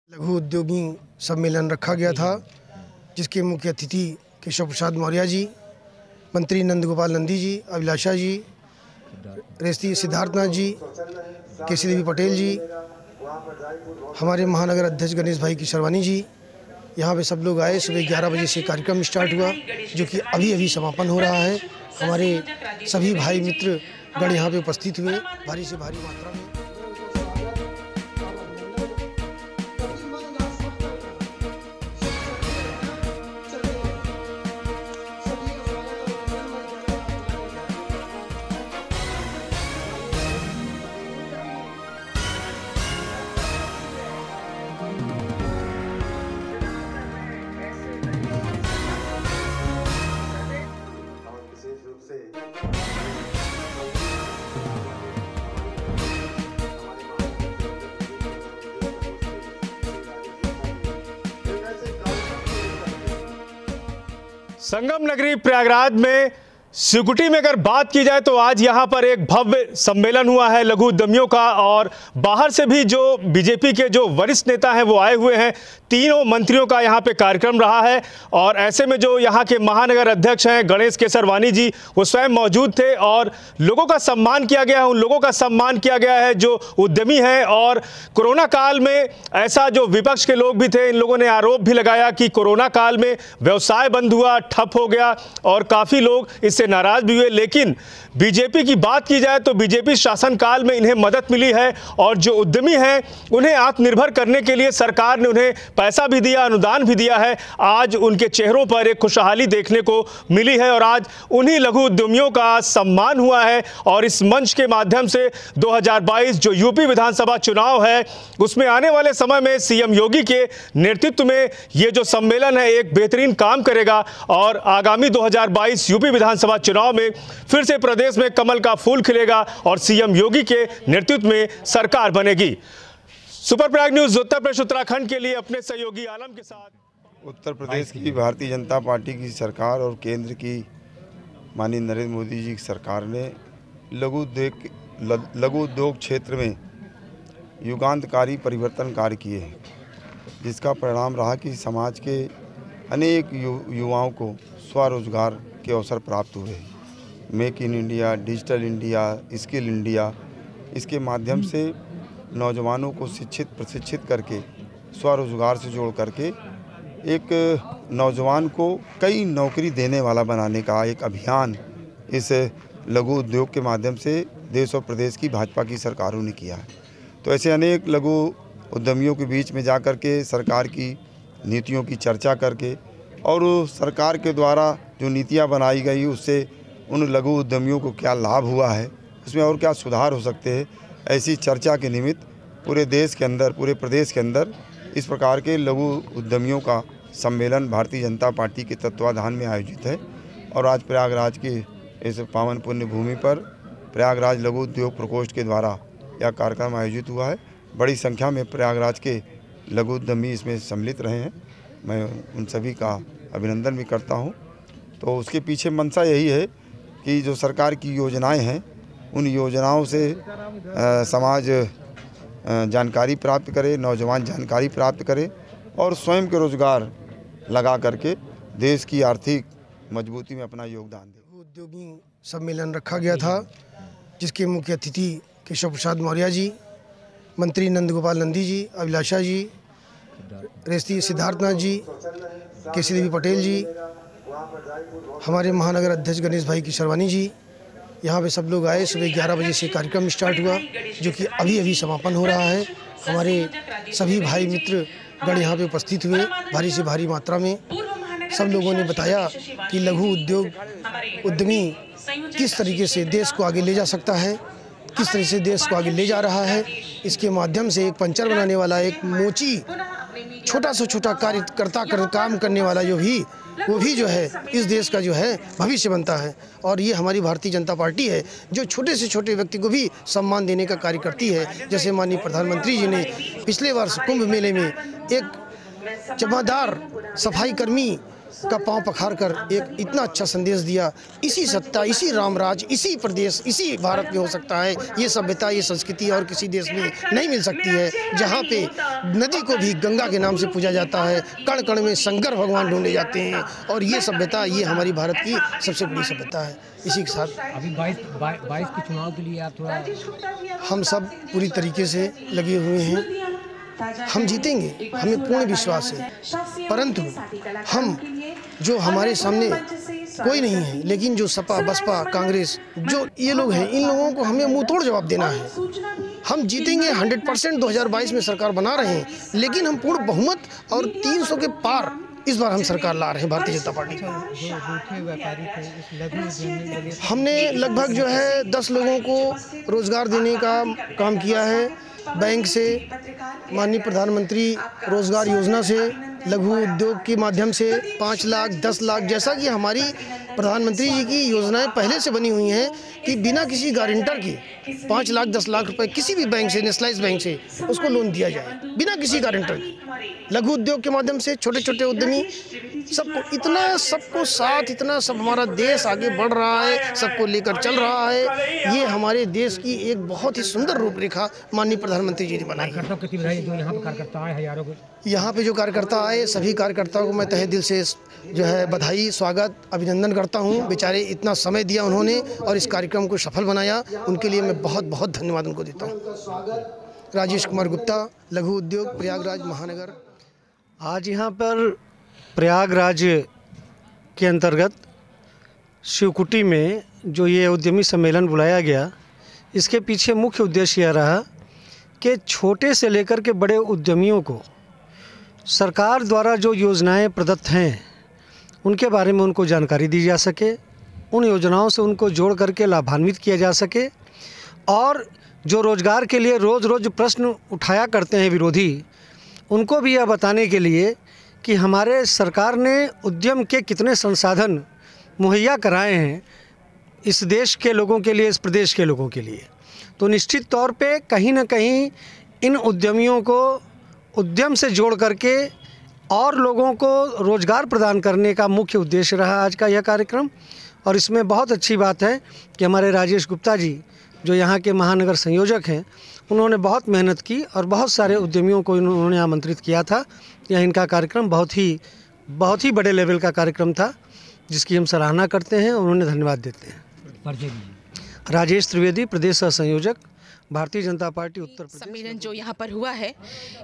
लघु उद्योगी सम्मेलन रखा गया था, जिसके मुख्य अतिथि केशव प्रसाद मौर्य जी, मंत्री नंद गोपाल नंदी जी, अभिलाषा जी, रेस्ती सिद्धार्थनाथ जी, केसी देवी पटेल जी, हमारे महानगर अध्यक्ष गणेश भाई किशरवानी जी, यहाँ पे सब लोग आए। सुबह 11 बजे से कार्यक्रम स्टार्ट हुआ, जो कि अभी समापन हो रहा है। हमारे सभी भाई मित्र गण यहाँ पे उपस्थित हुए, भारी से भारी मात्रा में। संगम नगरी प्रयागराज में सिकुटी में अगर बात की जाए तो आज यहां पर एक भव्य सम्मेलन हुआ है लघु उद्यमियों का, और बाहर से भी जो बीजेपी के जो वरिष्ठ नेता हैं वो आए हुए हैं। तीनों मंत्रियों का यहां पे कार्यक्रम रहा है, और ऐसे में जो यहां के महानगर अध्यक्ष हैं गणेश केसरवानी जी, वो स्वयं मौजूद थे और लोगों का सम्मान किया गया है। उन लोगों का सम्मान किया गया है जो उद्यमी हैं। और कोरोना काल में ऐसा जो विपक्ष के लोग भी थे, इन लोगों ने आरोप भी लगाया कि कोरोना काल में व्यवसाय बंद हुआ, ठप हो गया, और काफ़ी लोग इससे नाराज भी हुए। लेकिन बीजेपी की बात की जाए तो बीजेपी शासनकाल में इन्हें मदद मिली है, और जो उद्यमी हैं उन्हें आत्मनिर्भर करने के लिए सरकार ने उन्हें पैसा भी दिया, अनुदान भी दिया है। आज उनके चेहरों पर एक खुशहाली देखने को मिली है, और आज उन्हीं लघु उद्यमियों का सम्मान हुआ है। और इस मंच के माध्यम से 2022 जो यूपी विधानसभा चुनाव है, उसमें आने वाले समय में सीएम योगी के नेतृत्व में ये जो सम्मेलन है एक बेहतरीन काम करेगा, और आगामी 2022 यूपी विधानसभा चुनाव में फिर से प्रदेश में कमल का फूल खिलेगा और सीएम योगी के नेतृत्व में सरकार बनेगी। सुपर प्रयाग न्यूज उत्तर प्रदेश उत्तराखंड के लिए अपने सहयोगी आलम के साथ। उत्तर प्रदेश की भारतीय जनता पार्टी की सरकार और केंद्र की माननीय नरेंद्र मोदी जी की सरकार ने लघु उद्योग क्षेत्र में युगांतकारी परिवर्तन कार्य किए हैं, जिसका परिणाम रहा कि समाज के अनेक युवाओं को स्वरोजगार के अवसर प्राप्त हुए। Make in India, digital India, skill India, इसके माध्यम से नौजवानों को शिक्षित प्रशिक्षित करके स्वरोजगार से जोड़ करके एक नौजवान को कई नौकरी देने वाला बनाने का एक अभियान इस लघु उद्योग के माध्यम से देश और प्रदेश की भाजपा की सरकारों ने किया है। तो ऐसे अनेक लघु उद्यमियों के बीच में जा कर के सरकार की नीतियों की चर्चा करके, और सरकार के द्वारा जो नीतियां बनाई गई उससे उन लघु उद्यमियों को क्या लाभ हुआ है, उसमें और क्या सुधार हो सकते हैं, ऐसी चर्चा के निमित्त पूरे देश के अंदर, पूरे प्रदेश के अंदर इस प्रकार के लघु उद्यमियों का सम्मेलन भारतीय जनता पार्टी के तत्वाधान में आयोजित है। और आज प्रयागराज के इस पावन पुण्य भूमि पर प्रयागराज लघु उद्योग प्रकोष्ठ के द्वारा यह कार्यक्रम आयोजित हुआ है। बड़ी संख्या में प्रयागराज के लघु उद्यमी इसमें सम्मिलित रहे हैं, मैं उन सभी का अभिनंदन भी करता हूं। तो उसके पीछे मंशा यही है कि जो सरकार की योजनाएं हैं, उन योजनाओं से समाज जानकारी प्राप्त करे, नौजवान जानकारी प्राप्त करे, और स्वयं के रोजगार लगा करके देश की आर्थिक मजबूती में अपना योगदान दे। उद्योगी सम्मेलन रखा गया था, जिसके मुख्य अतिथि केशव प्रसाद मौर्य जी, मंत्री नंद गोपाल नंदी जी, अभिलाषा जी, रेस्ती सिद्धार्थनाथ जी, केसी देवी पटेल जी, हमारे महानगर अध्यक्ष गणेश भाई किशरवानी जी, यहाँ पे सब लोग आए। सुबह 11 बजे से कार्यक्रम स्टार्ट हुआ, जो कि अभी समापन हो रहा है। हमारे सभी भाई मित्र गण यहाँ पे उपस्थित हुए, भारी से भारी मात्रा में। सब लोगों ने बताया कि लघु उद्योग उद्यमी किस तरीके से देश को आगे ले जा सकता है, किस तरह से देश को आगे ले जा रहा है। इसके माध्यम से एक पंचर बनाने वाला, एक मोची, छोटा से छोटा कार्यकर्ता काम करने वाला वो भी जो है इस देश का जो है भविष्य बनता है। और ये हमारी भारतीय जनता पार्टी है जो छोटे से छोटे व्यक्ति को भी सम्मान देने का कार्य करती है। जैसे माननीय प्रधानमंत्री जी ने पिछले वर्ष कुंभ मेले में एक जमादार सफाई कर्मी का पांव पखार कर एक इतना अच्छा संदेश दिया। इसी सत्ता, इसी रामराज, इसी प्रदेश, इसी भारत में हो सकता है। ये सभ्यता, ये संस्कृति और किसी देश में नहीं मिल सकती है, जहाँ पे नदी को भी गंगा के नाम से पूजा जाता है, कण कण में शंकर भगवान ढूंढे जाते हैं। और ये सभ्यता, ये हमारी भारत की सबसे बड़ी सभ्यता है। इसी के साथ अभी 22 के चुनाव के लिए आप थोड़ा, हम सब पूरी तरीके से लगे हुए हैं। हम जीतेंगे, हमें पूर्ण विश्वास है। परंतु हम जो हमारे सामने कोई नहीं है, लेकिन जो सपा, बसपा, कांग्रेस, जो ये लोग हैं, इन लोगों को हमें मुंह तोड़ जवाब देना है। हम जीतेंगे 100%। 2022 में सरकार बना रहे हैं, लेकिन हम पूर्ण बहुमत और 300 के पार इस बार हम सरकार ला रहे हैं भारतीय जनता पार्टी का। हमने लगभग जो है 10 लोगों को रोजगार देने का काम किया है। बैंक से, माननीय प्रधानमंत्री रोजगार योजना से, लघु उद्योग के माध्यम से 5 लाख, 10 लाख, जैसा कि हमारी प्रधानमंत्री जी की योजनाएं पहले से बनी हुई हैं कि बिना किसी गारंटर के 5 लाख, 10 लाख रुपए किसी भी बैंक से, नेशनलाइज बैंक से उसको लोन दिया जाए बिना किसी गारंटर के। लघु उद्योग के माध्यम से छोटे छोटे उद्यमी सबको, इतना सबको साथ, इतना सब हमारा देश आगे बढ़ रहा है, सबको लेकर चल रहा है। ये हमारे देश की एक बहुत ही सुंदर रूपरेखा माननीय प्रधानमंत्री जी ने बनाई है। यहाँ पे जो कार्यकर्ता आए, सभी कार्यकर्ताओं को मैं तहे दिल से जो है बधाई, स्वागत, अभिनंदन करता हूँ। बेचारे इतना समय दिया उन्होंने और इस कार्यक्रम को सफल बनाया, उनके लिए मैं बहुत बहुत धन्यवाद उनको देता हूँ। राजेश कुमार गुप्ता, लघु उद्योग, प्रयागराज महानगर। आज यहाँ पर प्रयागराज के अंतर्गत शिवकुटी में जो ये उद्यमी सम्मेलन बुलाया गया, इसके पीछे मुख्य उद्देश्य यह रहा कि छोटे से लेकर के बड़े उद्यमियों को सरकार द्वारा जो योजनाएं प्रदत्त हैं उनके बारे में उनको जानकारी दी जा सके, उन योजनाओं से उनको जोड़ करके लाभान्वित किया जा सके, और जो रोज़गार के लिए रोज़ रोज़ प्रश्न उठाया करते हैं विरोधी, उनको भी यह बताने के लिए कि हमारे सरकार ने उद्यम के कितने संसाधन मुहैया कराए हैं इस देश के लोगों के लिए, इस प्रदेश के लोगों के लिए। तो निश्चित तौर पे कहीं ना कहीं इन उद्यमियों को उद्यम से जोड़ करके और लोगों को रोज़गार प्रदान करने का मुख्य उद्देश्य रहा आज का यह कार्यक्रम। और इसमें बहुत अच्छी बात है कि हमारे राजेश गुप्ता जी जो यहाँ के महानगर संयोजक हैं, उन्होंने बहुत मेहनत की और बहुत सारे उद्यमियों को इन्होंने आमंत्रित किया था। यह इनका कार्यक्रम बहुत ही बड़े लेवल का कार्यक्रम था, जिसकी हम सराहना करते हैं और उन्होंने धन्यवाद देते हैं। राजेश त्रिवेदी, प्रदेश सह संयोजक, भारतीय जनता पार्टी उत्तर प्रदेश। सम्मेलन जो यहाँ पर हुआ है,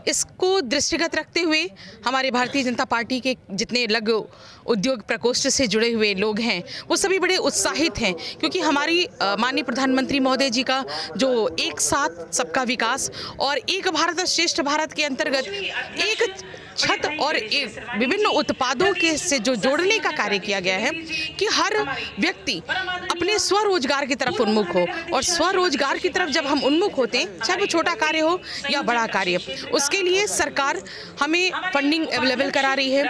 इसको दृष्टिगत रखते हुए हमारे भारतीय जनता पार्टी के जितने लघु उद्योग प्रकोष्ठ से जुड़े हुए लोग हैं, वो सभी बड़े उत्साहित हैं, क्योंकि हमारी माननीय प्रधानमंत्री महोदय जी का जो एक साथ सबका विकास और एक भारत श्रेष्ठ भारत के अंतर्गत एक छत और एक विभिन्न उत्पादों के से जो जोड़ने का कार्य किया गया है कि हर व्यक्ति अपने स्वरोजगार की तरफ उन्मुख हो। और स्वरोजगार की तरफ जब हम उन्मुख होते हैं, चाहे वो छोटा कार्य हो या बड़ा कार्य, उसके लिए सरकार हमें फंडिंग अवेलेबल करा रही है।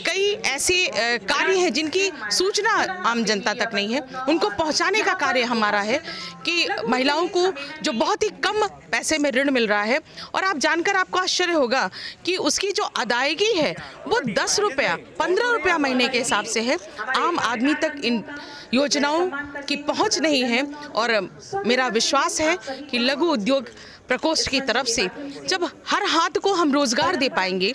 कई ऐसे कार्य हैं जिनकी सूचना आम जनता तक नहीं है, उनको पहुंचाने का कार्य हमारा है कि महिलाओं को जो बहुत ही कम पैसे में ऋण मिल रहा है, और आप जानकर आपको आश्चर्य होगा कि उसकी जो अदायगी है वो 10 रुपया, 15 रुपया महीने के हिसाब से है। आम आदमी तक इन योजनाओं की पहुंच नहीं है। और मेरा विश्वास है कि लघु उद्योग प्रकोष्ठ की तरफ से जब हर हाथ को हम रोजगार दे पाएंगे,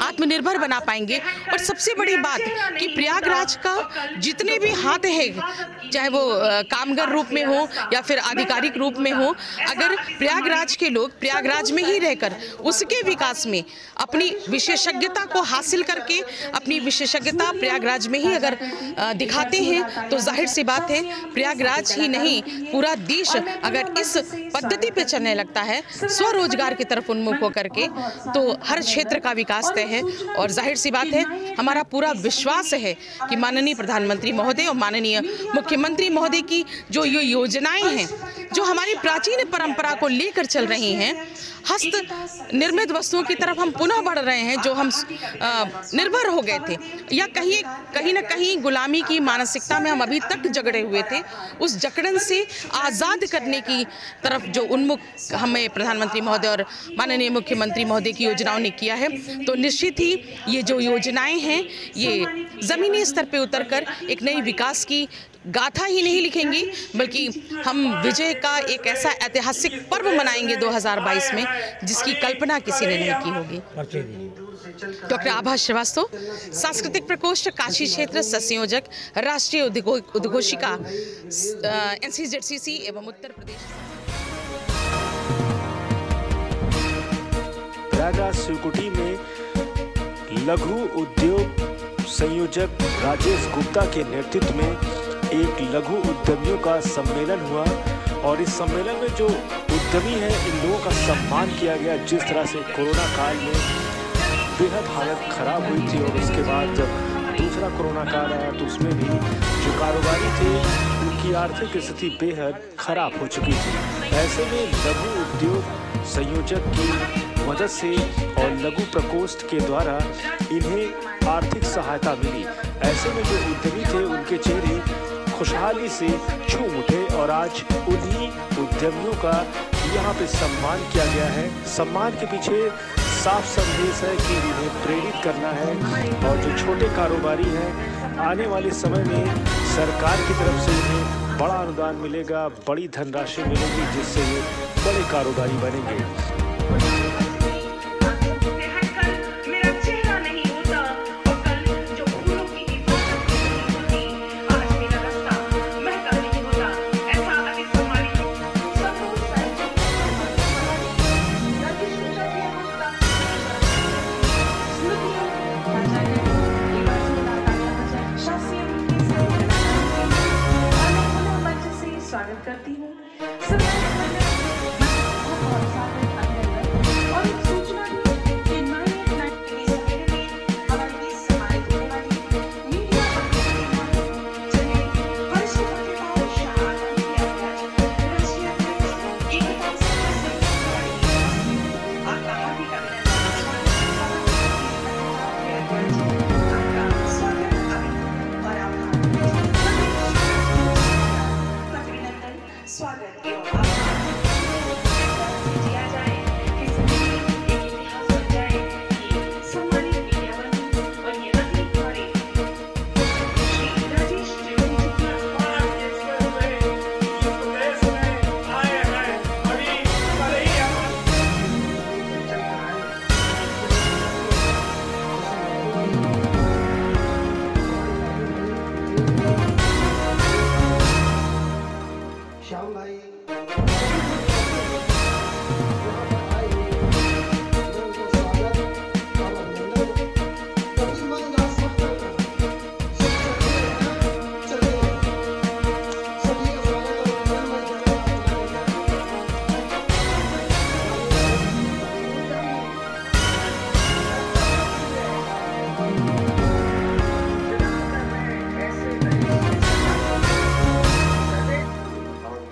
आत्मनिर्भर बना पाएंगे, और सबसे बड़ी बात कि प्रयागराज का जितने भी हाथ हैं, चाहे वो कामगार रूप में हो या फिर आधिकारिक रूप में हो, अगर प्रयागराज के लोग प्रयागराज में ही रहकर उसके विकास में अपनी विशेषज्ञता को हासिल करके अपनी विशेषज्ञता प्रयागराज में ही अगर दिखाते हैं, तो जाहिर सी बात है प्रयागराज ही नहीं पूरा देश अगर इस पद्धति पे चलने लगता है, स्वरोजगार की तरफ उन्मुख होकर के, तो हर क्षेत्र का विकास तय है। और जाहिर सी बात है, हमारा पूरा विश्वास है कि माननीय प्रधानमंत्री महोदय और माननीय मुख्यमंत्री महोदय की जो ये योजनाएं हैं, जो हमारी प्राचीन परंपरा को लेकर चल रही हैं, हस्त निर्मित वस्तुओं की तरफ हम पुनः बढ़ रहे हैं, जो हम निर्भर हो गए थे या कहीं ना कहीं गुलामी की मानसिकता में हम अभी तक जकड़े हुए थे, उस जकड़न से आज़ाद करने की तरफ जो उन्मुख हमें प्रधानमंत्री महोदय और माननीय मुख्यमंत्री महोदय की योजनाओं ने किया है, तो निश्चित ही ये जो योजनाएं हैं ये ज़मीनी स्तर पे उतरकर एक नई विकास की गाथा ही नहीं लिखेंगी, बल्कि हम विजय का एक ऐसा ऐतिहासिक पर्व मनाएंगे 2022 में जिसकी कल्पना किसी ने नहीं की होगी। डॉक्टर आभा श्रीवास्तव, सांस्कृतिक प्रकोष्ठ, काशी क्षेत्र संयोजक, राष्ट्रीय उद्घोषिका NCZCC एवं उत्तर प्रदेश। प्रयागराज शिवकुटी में लघु उद्योग संयोजक राजेश गुप्ता के नेतृत्व में एक लघु उद्यमियों का सम्मेलन हुआ और इस सम्मेलन में जो उद्यमी हैं इन लोगों का सम्मान किया गया। जिस तरह से कोरोना काल में बेहद हालत खराब हुई थी और उसके बाद जब दूसरा कोरोना काल आया तो उसमें भी जो कारोबारी थे उनकी आर्थिक स्थिति बेहद खराब हो चुकी थी। ऐसे में लघु उद्योग संयोजक की मदद से और लघु प्रकोष्ठ के द्वारा इन्हें आर्थिक सहायता मिली। ऐसे में जो उद्यमी थे उनके चेहरे खुशहाली से झूम उठे और आज उन्हीं उद्यमियों का यहाँ पे सम्मान किया गया है। सम्मान के पीछे साफ संदेश है कि इन्हें प्रेरित करना है और जो छोटे कारोबारी हैं आने वाले समय में सरकार की तरफ से इन्हें बड़ा अनुदान मिलेगा, बड़ी धनराशि मिलेगी जिससे ये बड़े कारोबारी बनेंगे। स्वागत करती हूँ।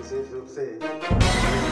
विशेष रूप से